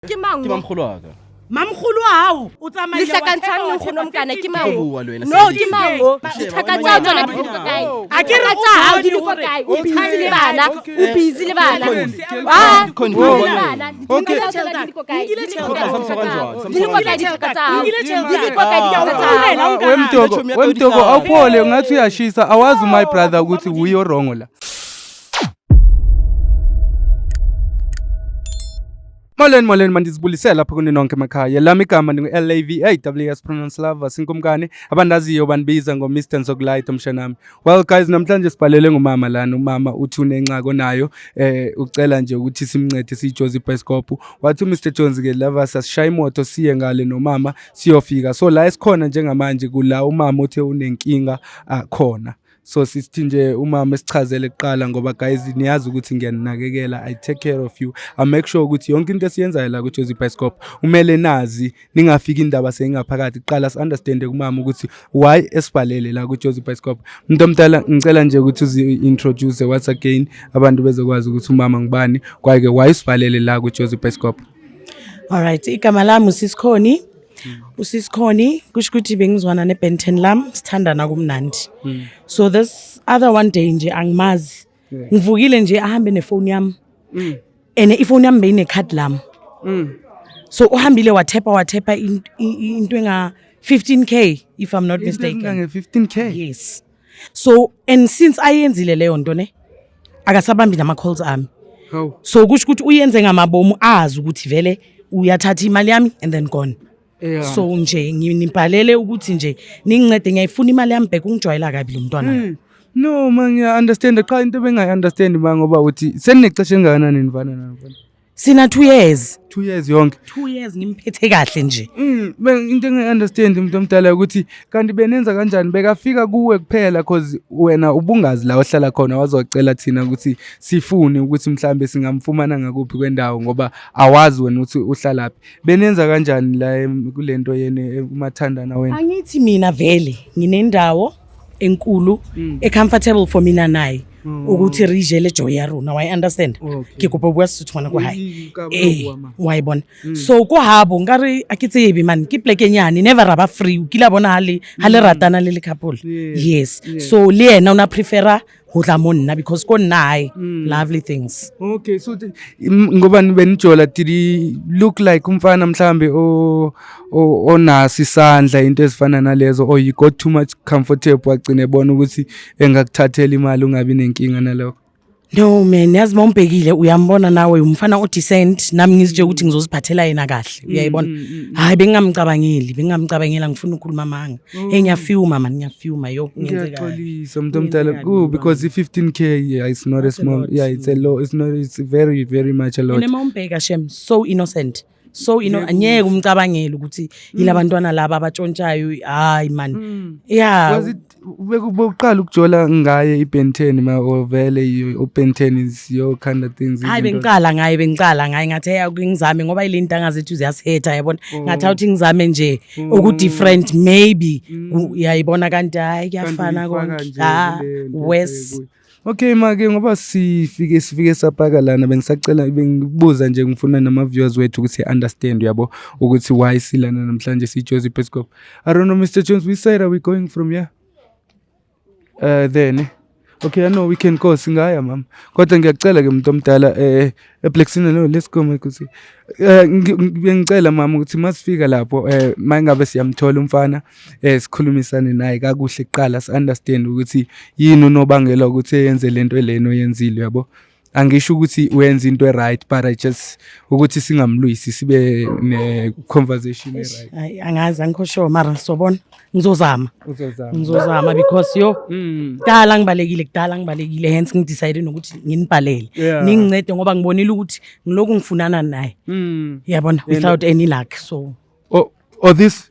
Ke mang? Ke mamkhulu wa ka. Mamkhulu hao o tsamaile Le hlakantshang nkgono mokana ke mang? Bua le wena. No, ke mang? Thaka tsa tsona di diko kae? A ke re tsa hao di diko kae? O busy le bana, o busy le bana. Ah, Okay. Wemtoko awuphole ngathi uyashisa awazi my brother ukuthi uyo wrong la. Molweni mandizibulisela lapha kuni nonke emakhaya. Lami igama ngingu-LAVAWS pronounce lover sinkumkani abandaziyo bandibiza ngo-Mr Nsokulight umshanami. Well guys, namhlanje sibhalele ngumama lana. Umama uthi unencako nayo ucela nje ukuthi simncede sijozi ibhayisikopu. Wathi Mr Jones ke lava sasishaya imoto siye ngale nomama siyofika. So la esikhona njengamanje kula umama uthe unenkinga khona. So sithi nje umama esichazele kuqala ngoba guys niyazi ukuthi ngiyaninakekela, I take care of you. I make sure ukuthi yonke into esiyenzayo la ku Jozi Bioscope umele nazi ningafiki indaba sengaphakathi. Qala si understand kumama ukuthi why esibhalele la ku Jozi Bioscope. Umuntu omdala ngicela nje ukuthi uzi introduce once again abantu bezokwazi ukuthi umama ngibani kwaye ke why sibhalele la ku Jozi Bioscope. All right, igama lami uSisikhoni. Usisikhoni kusho ukuthi bengizwana neBen 10 lam sithandana kumnandi. So this other one day nje angimazi. Ngivukile nje ahambe nefoni yami. Ene ifoni yami beyine card lami. So uhambile wathepha into enga 15k if I'm not mistaken. Nge 15k. Yes. So and since ayenzile leyo nto ne akasabambi nama calls ami. How? So kusho ukuthi uyenze ngamabomu azi ukuthi vele uyathatha imali yami and then gone. Yeah. So nje nginibhalele ukuthi nje ningincede ngiyayifuna imali yami back ungijwayela kabi lo mntwana. No man, I understand. Cha into bengayi understand ngoba uthi senixesha engakanani nivana nabo. Sina 2 years. 2 years yonke. 2 years ngimphethe kahle nje. Into engayi understand umuntu omdala ukuthi kanti benenza kanjani bekafika kuwe kuphela cause wena ubungazi la ohlala khona wazocela thina ukuthi sifune ukuthi mhlambe singamfumana ngakuphi kwendawo ngoba awazi wena ukuthi uhlalaphi. Benenza kanjani la kulento yene umathandana wena? Angithi mina vele nginendawo enkulu comfortable for mina naye ukuthi rijele joy ya rona. Why understand? Ngikupha kwasithwana kwa hayi. Wayibona. So ko habo ngari akitsebi man ke pleke nyane never raba free ukila bona hale ratana le couple. Yes. So le yena una prefera ho tla monna because ko nae lovely things. Okay, so ngoba benijola did look like umfana mhlambe onasi isandla into ezifana nalezo or you got too much comfortable agcine bona ukuthi engakuthathela imali ungabi nenkinga nalokho? No man, yazi mawumbhekile uyambona nawe umfana odecent nami ngizije ukuthi ngizoziphathela yena kahle. Uyayibona? Hayi bengamcabangela ngifuna ukukhuluma manga. Ngiyafuma man, ngiyafuma yo ngenzeka. Ngiyaqolisa umuntu omdala ku because i15k yeah, it's not a small, yeah, it's a low, it's very very much a lot. Noma umbheka shem so innocent. So anyeke umcabangela ukuthi yilabantwana laba abatshontshayo hayi man. Yeah. Was it bekuqala ukujola ngaye iBen 10 ma ovele iBen 10 is your kind of things? Hayi bengicala ngaye ngathi ngizame ngoba ilento angazethu ziyasihetha yabona ngathi awuthi ngizame nje oku different maybe uyayibona kanti hayi kuyafana konke west. Okay make ngoba sifike sapaka lana bengisacela bengibuza nje ngifuna nama viewers wethu ukuthi understand yabo ukuthi why silana namhlanje siJozi Bioscope. I don't know Mr Jones, which side are we going from here? Then okay, I know we can go singaya mama kodwa ngiyacela ke umuntu omdala eBlacksina no let's go manje ngicela mama ukuthi masifika lapho mangabe siyamthola umfana sikhulumisane naye kakuhle kuqala si understand ukuthi yini unobangela ukuthi eyenze lento leno yenzile yabo. Angisho ukuthi wenza into right but I just ukuthi singamlwisi sibe ne conversation right. Hayi angazi angikho mara sobona ngizozama because yo kudala ngibalekile hence ngidecide ukuthi nginibhalele ningincede ngoba ngibonile ukuthi ngiloku ngifunana naye. Yabona without any luck so this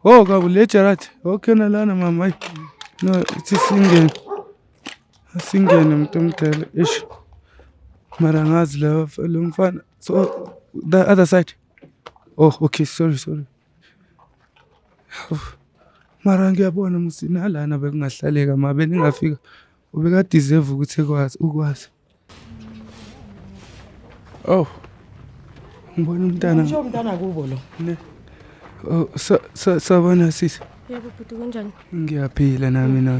kabulejarat okay nalana mama no it's singene umuntu omdala ish mara ngazi lo mfana so the other side. Okay, sorry mara ngiyabona musina lana bekungahlaleka mabe ningafika ubeka deserve ukuthi ukwazi. Ngibona umntana. Usho umntana kubo lo. Oh, sabona sisi. Yebo bhuti kunjani? Ngiyaphila nami na.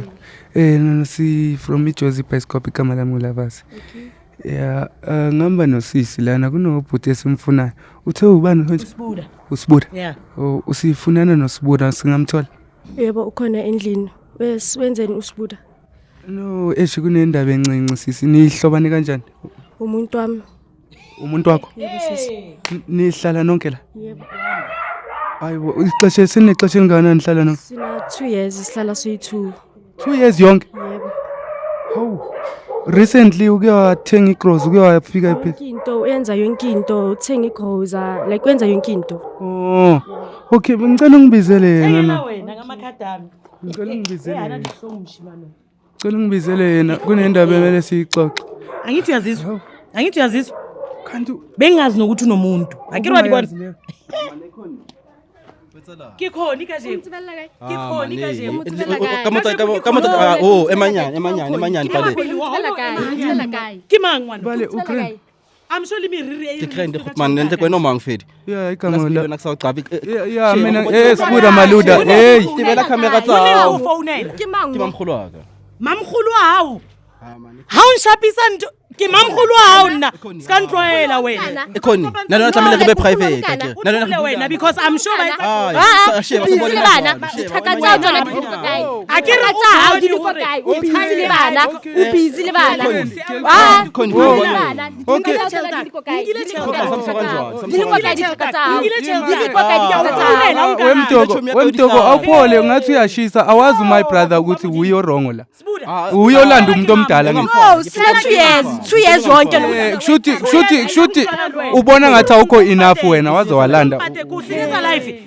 No si from iJozi Bioscope igama lami nguLavasi. Okay. Yeah, ngihamba nosisi lana kunobhuti esimfunayo. Uthe ubani manje? Usibuda. Yeah. Oh, usifunana noSibuda singamthola? Yebo ukhona endlini. Wenzeni uSibuda? No, kunendaba encinci sisi. Nihlobane kanjani? Umuntu wami. Umuntu wakho? Yebo sisi. Nihlala nonke la? Yebo. Hayibo, sinexesha elingana nihlala nonke? Sina 2 years sihlala siyi2. 2 years yonke? Yebo. Hawu. Recently uke wathenga igrocery uke wafika ephi? Into yenza yonke into, uthenga igrocery, like wenza yonke into. Oh. Okay, ngicela ungibizele yena. Yena wena ngamakhadami. Ngicela ungibizele. Yena ndihlongishi manje. Ngicela ungibizele yena. Kunendaba emele siyixoxe. Angithi uyazizwa? Kanti bengazi nokuthi unomuntu. Akirwa dibona. Kikhona ikaje. Kikhona ikaje. Emanyani pale. Kimangwana. Bale Ukraine. Amsholi miriri. Tikrende man nente kwena mangifedi. Yeah, igama la. Naksaw gcabi. Yeah, mina Sibuda Maluda. Hey. Tibela camera Wena tsawo. ufonela. Kimamkhulu waka. Mamkhulu hawo. Hawu nishapisa nto. Kimamkhulu hawo na. Sikantroyela wena. Ekhoni. Nalona tlamele kube private ake. Nalona wena because I'm sure Sheba bana uthakatsa tsona dikokai Akiratsa hawo dikokai ubizile bana ubizile bana Khoni. Okay. Wemtoko awuphole ngathi uyashisa awazi my brother ukuthi uyo wrong la. Uyolanda umuntu omdala ngithi. Oh sina 2 years wonke Kushuthi ubona ngathi awukho enough wena waze walanda. Kusinisa life.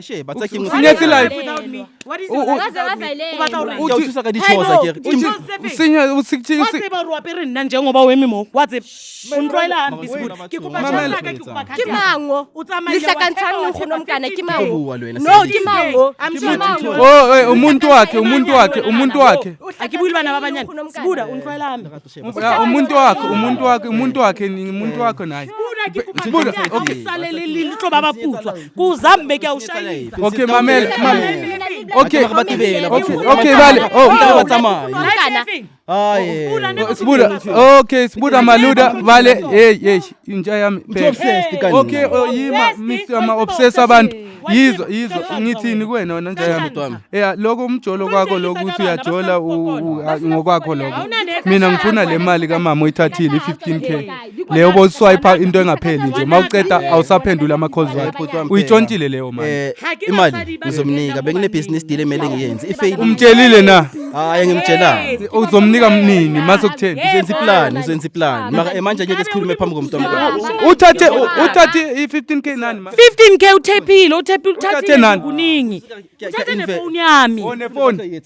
Sheba tsakingu. Sinethi life. What is Uthusa ka dichoza ke. Sinya Watseba ruapere nna njengoba wemi mo watseba untroyela hambi sibuda Mamela. kimango utsamaya lihlakantshani ngikhono mkana kimango Uwa lwena. no kimango Oh, umuntu wakhe. akibuyile bana babanyana sibuda untroyela hambi Umuntu wakhe ni umuntu wakho naye. sibuda okay salele litlo baba putswa kuzambe ke awushayisa Okay, mamela. Okay. Okay, vale. Oh, mntana batsamaya. mkana Hayi. Sibuda. Okay, Sibuda Maluda vale. Hey, inja yami. Obsessed kanti. Okay, yima Mr. ma obsess abantu. Yizo ngithini kuwena wena nje yami. Yeah, lokho umjolo kwakho lokuthi uyajola ngokwakho lokho. Mina ngifuna le mali kaMama oyithathile 15k. Leyo bo swipe into engapheli nje. Mawuceda awusaphendula ama calls wakho. Uyitshontshile leyo mali. Imali ngizomnika bekune business deal emele ngiyenze. Ifail. Umtshelile na? Hayi ngimtshela. Uzomnika mnini masokutheni? Uzenza iplan. Manje ngeke sikhulume phambi komuntu omkhulu. Uthathe i15k nani ma? 15k uthephile Uthathe nani? kuningi uthathe nefoni yami One phone.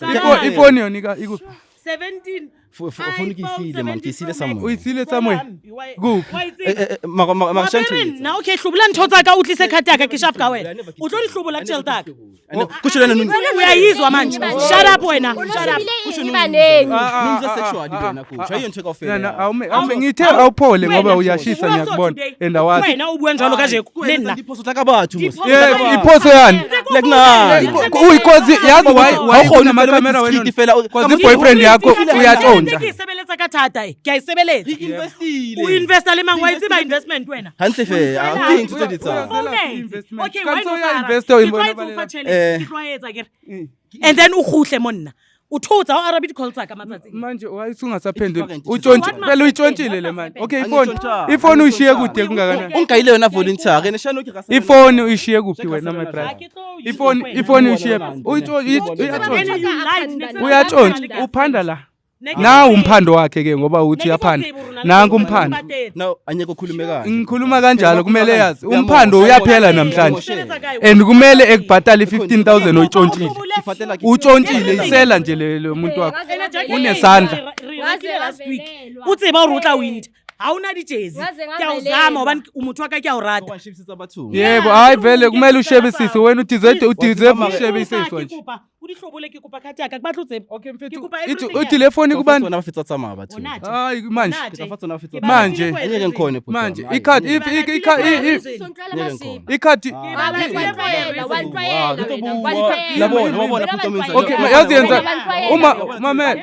Ifoni yonika ikuphi? 17 Ufuna ukisile man, kisile somewhere. Uyisile somewhere. Kuphi? Makashanti. na okay hlubula nthotsa ka utlise khati yakhe ke sharp ka wena utlo dihlubula kutshelta yakhe Kusho lena nini? uyayizwa manje shut up wena shut up ibaneni Ngize sexual wena kusho. Ayonto ekofela. Nana awume ngithe awuphole ngoba uyashisa ngiyakubona endawazi. wena ubuya njalo kanje nina Iphoso takabathu mos. Yeah, iphoso yani. Like na. Uyikozi yazi why amakamera wena. Cause boyfriend yakho uyaqonda. Ngiyisebeletsa kathata ngiyayisebeletsa Investile. uinvesta le mangwa itsiba investment wena Hantle fe, awuking to tell it. okay why Kanso no ya investor imbona and then uhuhle monna uthutsa uArabic calls aka matsatsi manje wayisungasaphendula phela uyitshontshile le manje. Okay, ifoni uyishiye kude kungakanani? Ungayile wena volunteer ke neshano ke rasa. Ifoni uyishiye kuphi wena my brother? Ifoni uyishiye uyatshontsha uphanda la. Na umphando wakhe ke ngoba uthi uyaphanda. Nanku umphando. No, anyeke ukhulume kanje. Ngikhuluma kanjalo kumele yazi. Umphando uyaphela namhlanje. And kumele ekubhatala 15000 oyitshontshile. Utshontshile isela nje le muntu wakho. Unesandla. last week utsiba urutla wind awuna dijezi kuyawuzama ngoba umuthi wakhe kuyawurada Washipsisa abathu. Yebo, hayi vele kumele ushebisise wena udeserve ushebisiswa nje. Okay mfethu uthi le phone kubani wona bafitsa tsamaya batho hayi manje Kafatsa na bafitsa manje angeke ngikhone bhuti manje wami. ikhadi ikhadi Labona wabona bhuti wami okay yazi yenza uma mamel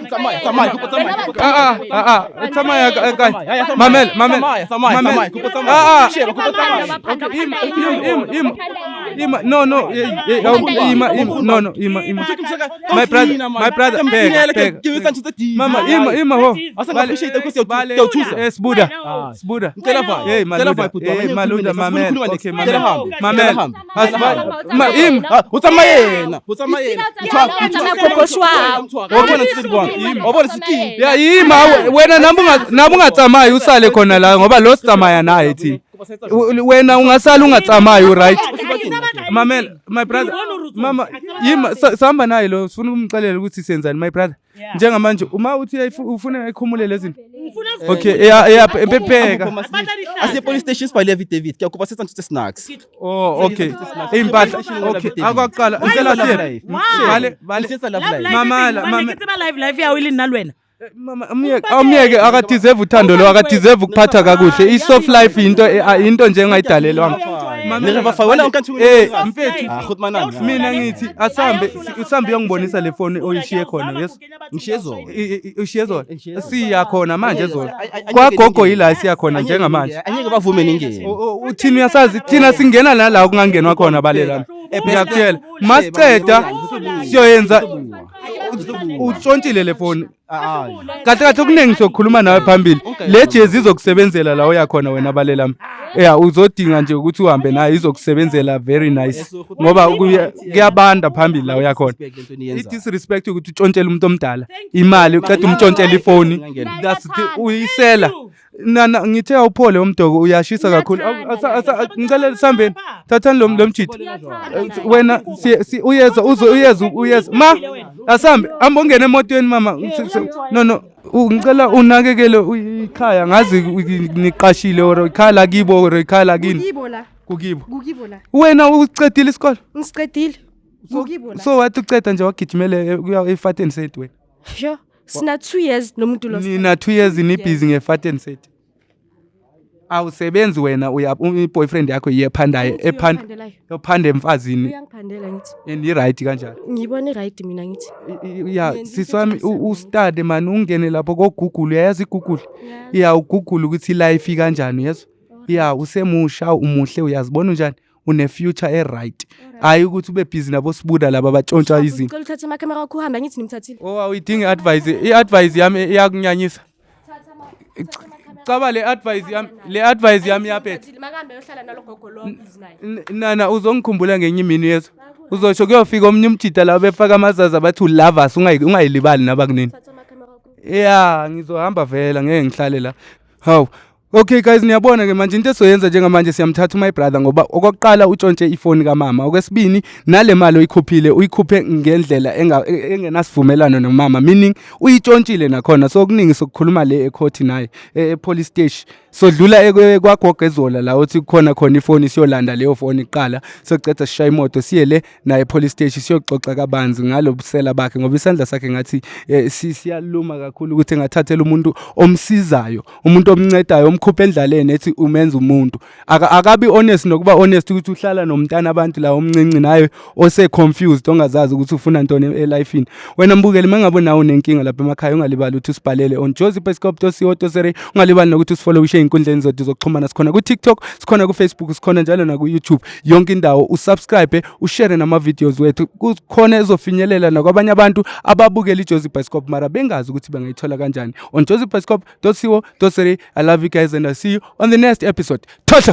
tsamaya tsamaya mamel ima no my brother mama ima ho Sbuda hey maluda mamel okay mamel utsamayena wabona sithi ya ima wena nabu ungatsamayi usale khona la ngoba lo sitsamaya naye thina wena ungasala ungatsamayi right mamel my brother mama yima sihamba naye lo sifuna ukumxelela ukuthi senzani my brother njengamanje uma uthi ufuna ikhumule lezinto okay epheka asiye police station sibhale David kuyakuba setha nje snacks okay impahla okay akwaqala ngicela siye vale mama live yawili nalwena mama umyeke akadeserve uthando lo akadeserve ukuphatha kakuhle i-soft life into nje engayidalelwanga mfethu mina ngithi usambe uyongibonisa le phone oyishiye khona yes ushiye zona siya khona manje zona kwagogo yila siya khona njengamanje angeke bavume ningene uthini uyasazi thina singena nala kungangenwa khona balelami ngiyakutshela masiceda siyoyenza utshontshile le phone kahle kuningi sokukhuluma nawe phambili le jezi izokusebenzela la uyakhona wena balelami uzodinga nje ukuthi uhambe naye izokusebenzela very nice ngoba kuyabanda phambili la uyakhona i-disrespect ukuthi utshontshele umuntu omdala imali uqeda umtshontshela ifoni uyisela nana ngithe awuphole umdoko uyashisa kakhulu ngicela sihambeni thathani lo mjidi wena uyeza ma asambe hamba ungene emotweni mama no ngicela unakekele ikhaya ngazi niqashile or ikhaya lakibo or ikhaya lakini kukibo la wena ucedile isikole Ngisicedile kukibo la so wathi uceda nje wagijimele kuya efateni set wena sho sina 2 years nomuntu lo nina 2 years ni busy ngefateni set awusebenzi wena uya boyfriend yakho yephandaye ephanda emfazini uyangiphandela ngithi and right kanjani ngibone right mina ngithi ya siswami ustudy man ungene lapho ko Google uyazi iGoogle ya uGoogle ukuthi life kanjani yeso ya usemusha umuhle uyazibona njani une future right hayi ukuthi ube busy nabo sibuda laba batshontsha izinto ngicela uthathe ama camera akho uhamba ngithi nimthathile awuyidingi advice i-advice yami iyakunyanyisa Caba le advice yami yaphethe makambe yohlala nalogogo lo business nana uzongikhumbula ngenye imini yeso uzosho kuyofika omnye umjida la befaka amazaza bathi ulovers ungayilibali nabakunini ngizohamba vela ngeke ngihlale la hawu okay guys niyabona ke manje into esoyenza njengamanje siyamthatha my brother ngoba okokuqala utshontshe ifoni kamama okwesibini nale mali oyikhuphile uyikhuphe ngendlela engenasivumelano nomama meaning uyitshontshile nakhona so kuningi sokukhuluma le ecourt naye police station sodlula kwagogezola la uthi khona ifoni siyolanda leyo foni iqala socetha sishaya imoto siye le naye police station siyoxoxa kabanzi ngalobusela bakhe ngoba isandla sakhe ngathi siyaluma kakhulu ukuthi engathathela umuntu omsizayo umuntu omncedayo omkhupha endlaleni ethi umenza umuntu akabi honest nokuba honest ukuthi uhlala nomntana abantu la omncinci naye ose confused ongazazi ukuthi ufuna ntoni elifeini wena mbukeli mangabe nawo nenkinga lapha emakhaya ungalibali ukuthi usibhalele on josepescope.co.za ungalibali nokuthi usifollow inkundleni zethu zokuxhumana sikhona ku TikTok sikhona ku Facebook sikhona njalo na ku YouTube yonke indawo usubscribe ushare nama videos wethu kukhona ezofinyelela nakwabanye abantu ababukela iJoseph Bioscope mara bengazi ukuthi bangayithola kanjani on joseph.co.za I love you guys and I'll see you on the next episode. Tosha.